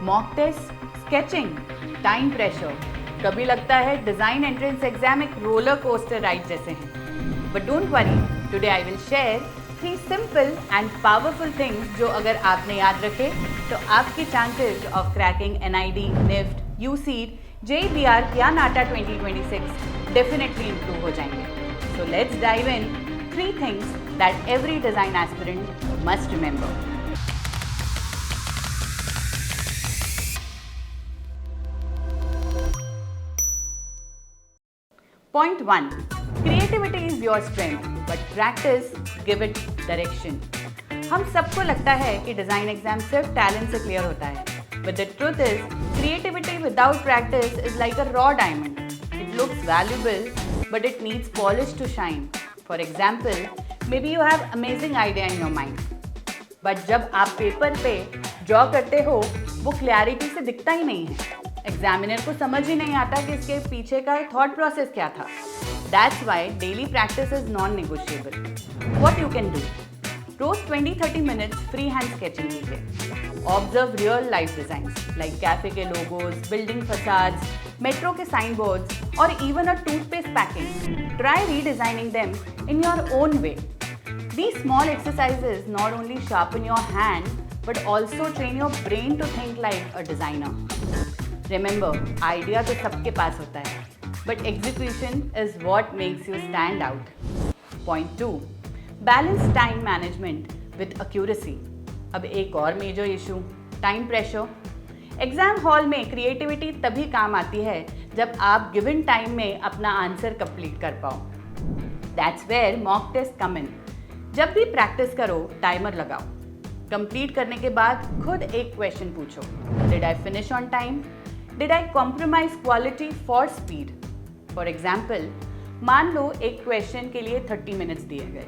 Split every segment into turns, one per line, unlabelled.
Mock test, sketching, time pressure, कभी लगता है डिजाइन एंट्रेंस एग्जाम एक रोलर कोस्टर राइड जैसे हैं। But don't worry, today I will share 3 simple and powerful things जो अगर आपने याद रखे तो आपकी chances of cracking NID, NIFT, UCEED, JEBR या नाटा 2026 डेफिनेटली इंप्रूव हो जाएंगे। So let's dive in 3 things that every design aspirant must remember. Point 1. Creativity is your strength, but practice give it direction. हम सबको लगता है कि design exam सिर्फ talent से क्लियर होता है, but the truth is, creativity without practice is like a raw diamond. It looks valuable, but it needs polish to shine. For example, maybe you have amazing idea in your mind, but जब आप paper पे draw करते हो, वो clarity से दिखता ही नहीं है। एग्जामिनर को समझ ही नहीं आता कि इसके पीछे का थॉट प्रोसेस क्या था। That's why daily practice is non-negotiable. What you can do? रोज 20-30 minutes फ्री हैंड स्केचिंग कीजिए। Observe real life designs like cafe के लोगोज, बिल्डिंग फसाड्स, मेट्रो के साइन बोर्ड्स और even a toothpaste packing. Try redesigning them in your own way. These small exercises not only sharpen your hand but also train your brain to think like a designer. Remember, idea तो सबके पास होता है, but execution is what makes you stand out. Point 2. Balance time management with accuracy. अब एक और major issue, time pressure. Exam hall में creativity तभी काम आती है जब आप गिवन टाइम में अपना आंसर कंप्लीट कर पाओ। That's where mock test come in. जब भी प्रैक्टिस करो, टाइमर लगाओ। कंप्लीट करने के बाद खुद एक क्वेश्चन पूछो, did I finish on time? Did I compromise quality for speed? For example, मान लो एक क्वेश्चन के लिए 30 मिनट्स दिए गए,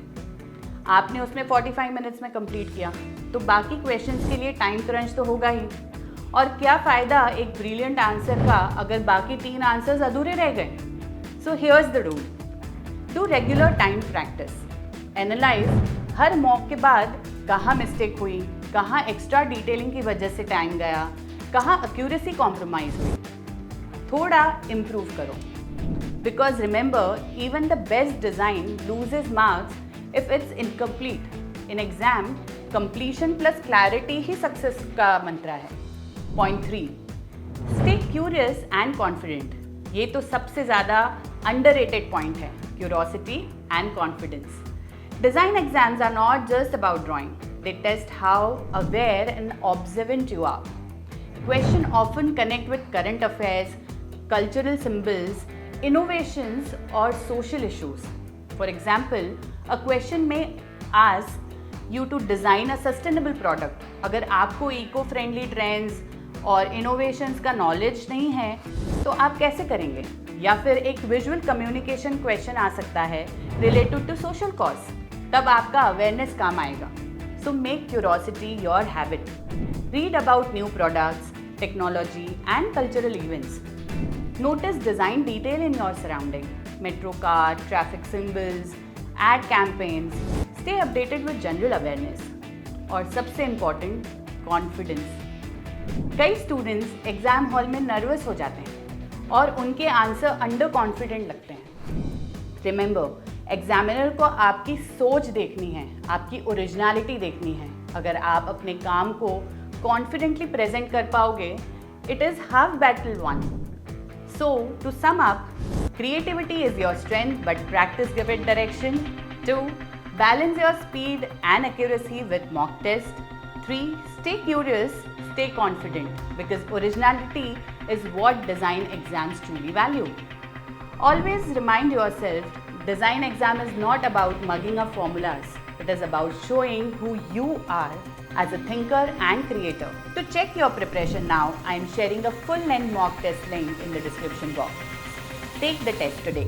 आपने उसमें 45 मिनट्स में कंप्लीट किया, तो बाकी क्वेश्चंस के लिए टाइम क्रंच तो होगा ही। और क्या फ़ायदा एक ब्रिलियंट आंसर का अगर बाकी 3 आंसर्स अधूरे रह गए? So here's the rule, do regular time practice. Analyse हर मॉक के बाद कहाँ मिस्टेक हुई, कहाँ एक्स्ट्रा डिटेलिंग की वजह से टाइम गया, कहाँ एक्यूरेसी कॉम्प्रोमाइज हुई, थोड़ा इम्प्रूव करो। Because remember, even the best design loses marks if it's incomplete. In exam, completion plus clarity he success का मंत्र है। Point 3. Stay curious and confident. ये तो सबसे ज़्यादा अंडररेटेड पॉइंट है, curiosity and confidence. Design exams are not just about drawing. They test how aware and observant you are. Questions often connect with current affairs, cultural symbols, innovations or social issues. For example, a question may ask you to design a sustainable product. अगर आपको eco-friendly trends और innovations का knowledge नहीं है, तो आप कैसे करेंगे? या फिर एक visual communication question आ सकता है related to social cause. तब आपका अवेयरनेस काम आएगा। So make curiosity your habit. Read about new products, technology and cultural events. Notice design detail in your surrounding, metro car, traffic symbols, ad campaigns. Stay updated with general awareness. और सबसे important, confidence. कई students exam hall में nervous हो जाते हैं और उनके answer under confident लगते हैं। रिमेंबर, एग्जामिनर को आपकी सोच देखनी है, आपकी ओरिजिनलिटी देखनी है। अगर आप अपने काम को कॉन्फिडेंटली प्रेजेंट कर पाओगे, it is half battle won. So to sum up, creativity is your strength but practice give it direction. 2. Balance your speed and accuracy with mock test. 3. Stay curious, stay confident, because originality is what design exams truly value. Always remind yourself, design exam is not about mugging up formulas. It is about showing who you are as a thinker and creator. To check your preparation now, I am sharing a full-length mock test link in the description box. Take the test today.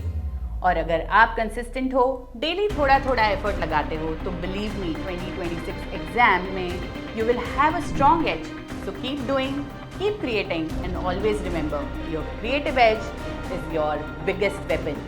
और अगर आप consistent हो, daily थोड़ा थोड़ा effort लगाते हो, तो believe me, 2026 exam में you will have a strong edge. So keep doing, keep creating, and always remember, your creative edge is your biggest weapon.